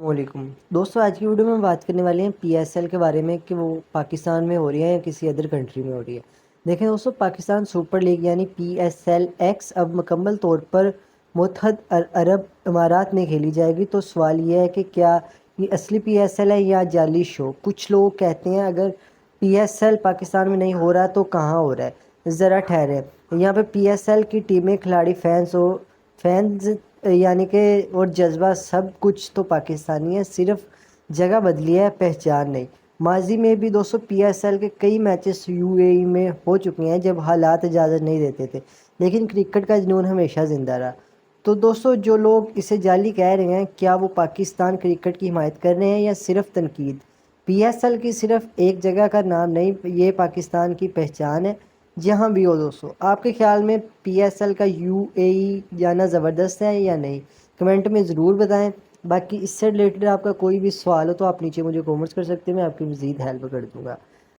السلام علیکم دوستوں، آج کی ویڈیو میں ہم بات کرنے والے ہیں پی ایس ایل کے بارے میں کہ وہ پاکستان میں ہو رہی ہے یا کسی ادر کنٹری میں ہو رہی ہے۔ دیکھیں دوستوں، پاکستان سپر لیگ یعنی پی ایس ایل ایکس اب مکمل طور پر متحدہ عرب امارات میں کھیلی جائے گی۔ تو سوال یہ ہے کہ کیا یہ اصلی پی ایس ایل ہے یا جعلی شو؟ کچھ لوگ کہتے ہیں اگر پی ایس ایل پاکستان میں نہیں ہو رہا تو کہاں ہو رہا ہے؟ ذرا ٹھہرے، یہاں پہ پی ایس ایل کی ٹیمیں، کھلاڑی، فینز یعنی کہ اور جذبہ سب کچھ تو پاکستانی ہے، صرف جگہ بدلی ہے، پہچان نہیں۔ ماضی میں بھی دوستوں پی ایس ایل کے کئی میچز یو اے ای میں ہو چکے ہیں جب حالات اجازت نہیں دیتے تھے، لیکن کرکٹ کا جنون ہمیشہ زندہ رہا۔ تو دوستوں، جو لوگ اسے جعلی کہہ رہے ہیں، کیا وہ پاکستان کرکٹ کی حمایت کر رہے ہیں یا صرف تنقید؟ پی ایس ایل کی صرف ایک جگہ کا نام نہیں، یہ پاکستان کی پہچان ہے، جہاں بھی ہو۔ دوستوں، آپ کے خیال میں پی ایس ایل کا یو اے ای جانا زبردست ہے یا نہیں؟ کمنٹ میں ضرور بتائیں۔ باقی اس سے ریلیٹڈ آپ کا کوئی بھی سوال ہو تو آپ نیچے مجھے کامنٹس کر سکتے ہیں، میں آپ کی مزید ہیلپ کر دوں گا۔